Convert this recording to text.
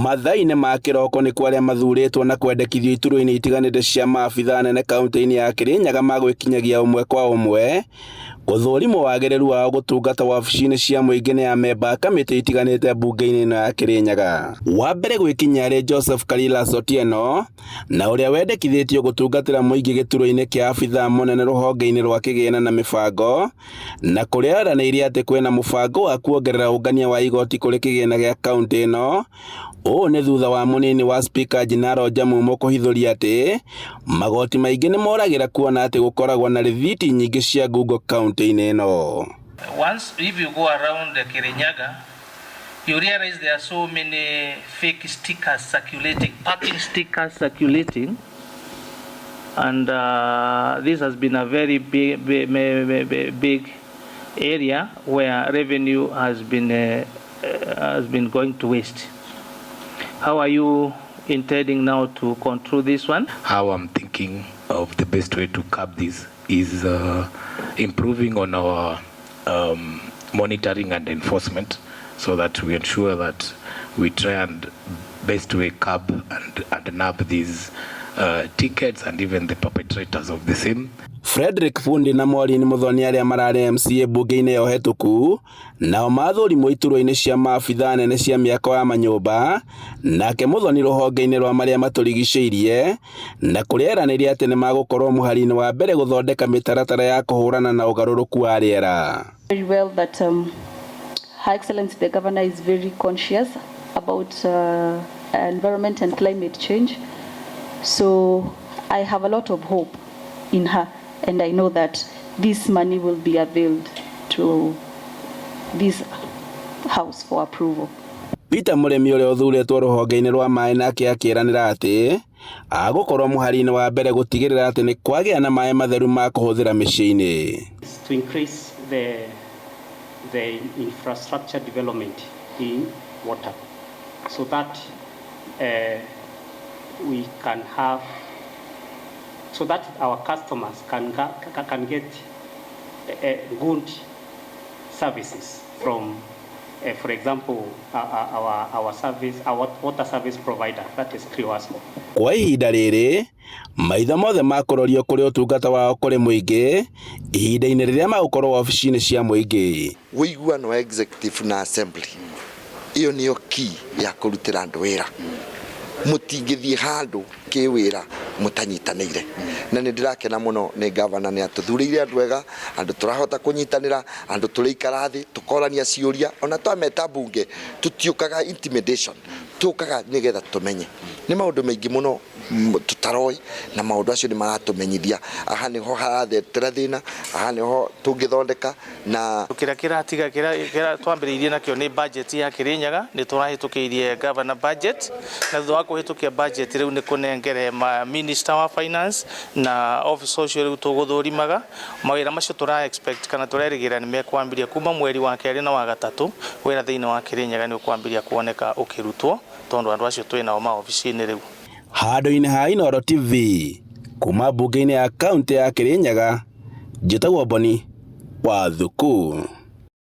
mathaine ma kiroko ni kwa aria mathuritwo na kwendekithio ituro-ini itiganite cia maabithaa nene kaunti-ini ya Kirinyaga magwikinyagia umwe kwa umwe gũthũrimwo wagĩrĩru wao gũtungata wabici-inĩ cia mũingĩ nĩ amemba kamĩtĩ itiganĩte mbunge-inĩ ĩno ya Kirinyaga. Wa mbere gwĩkinya arĩ Joseph Karila Sotieno na ũrĩa wendekithĩtio gũtungatĩra mũingĩ gĩturwa-inĩ kĩa abithaa mũnene rũhonge-inĩ rwa kĩgĩna na mĩbango, na kũrĩa eranĩire atĩ kwĩna mũbango wa kuongerera ũngania wa igoti kũrĩ kĩgĩna gĩa kaunti ĩno. Ũũ nĩ thutha wa mũnini wa Speaker Jinaro Jamumo kũhithũria atĩ magoti maingĩ nĩ moragĩra kuona atĩ gũkoragwo na rĩthiti nyingĩ cia ngungo kaunti-inĩ ĩno. Once if you go around the Kirinyaga, you realize there are so many fake stickers circulating, parking stickers circulating, and this has been a very big area where revenue has been going to waste. How are you intending now to control this one? How I'm thinking of the best way to curb this is improving on our monitoring and enforcement, so that we ensure that we try and best way curb and nab these tickets and even the perpetrators of the same. Frederick Fundi na Maureen Muthoni aria marare MCA bunge-inĩ yo hetũku nao mathũrimwo ituro-inĩ cia maabithaa nene cia mĩako ya manyũmba, nake Muthoni rũhonge-inĩ rwa marĩa matũrigicĩirie, na kũrĩa eranĩire atĩ nĩ magũkorwo mũhari-inĩ wa mbere gũthondeka mĩtaratara ya kũhũrana na ũgarũrũku wa rĩera. Very well that Her Excellency the Governor is very conscious about environment and climate change, so I have a lot of hope in her. And I know that this money will be availed to this house for approval. Peter Mũrĩmi ũrĩa ũthuurĩtwo rũhonge-inĩ rwa maĩ nake akĩĩranĩra atĩ agũkorwo mũhari-inĩ wa mbere gũtigĩrĩra atĩ nĩ kwagĩa na maĩ matheru ma kũhũthĩra mĩciĩ-inĩ. To increase the infrastructure development in water, so that we can have, so that our customers can get good services from, for example, our water service provider, that is Kirinyaga. Kwa ihinda rĩrĩ maitho mothe makũrorio kũrĩ ũtungata wao kũrĩ mũingĩ ihinda-inĩ rĩrĩa magũkorwo wabici-inĩ cia mũingĩ. Wĩiguano wa executive na assembly iyo nĩyo key ya kũrutĩra andũ wĩra. Mũtingĩthiĩ handũ kĩwĩra mũtanyitanĩire, na nĩ ndĩrakena mũno nĩ governor nĩ atũthurĩire andũ ega, andũ tũrahota kũnyitanĩra, andũ tũrĩikara thĩ tũkorania ciũria, ona twameta bunge tũtiũkaga intimidation, tũkaga nĩgetha tũmenye. Nĩ maũndũ maingĩ mũno tũtaroi, na maũndũ acio nĩ maratũmenyithia aha nĩho harathetera thĩna, aha nĩho tũngĩthondeka. Na kĩrĩa twambĩrĩirie nakĩo nĩ budget ya Kirinyaga, nĩ tũrahĩtũkĩirie governor budget, na thutha wa kũhĩtũkia budget rĩu nĩ kũnengere minister wa finance na office ũcio rĩu tũgũthũrimaga mawĩra macio expect kana tũrerĩgĩra nĩ mekwambĩrĩria kuma mweri wa kerĩ na wa gatatũ. Wĩra thĩinĩ wa Kirinyaga nĩ ũkwambĩrĩria kuoneka ũkĩrutwo tondũ andũ acio twĩnao maobici-inĩ rĩu. Handũ-inĩ ha Inooro TV kuma mbunge-inĩ ya kaunti ya Kirinyaga, njĩtagwo Boni wa Thuku.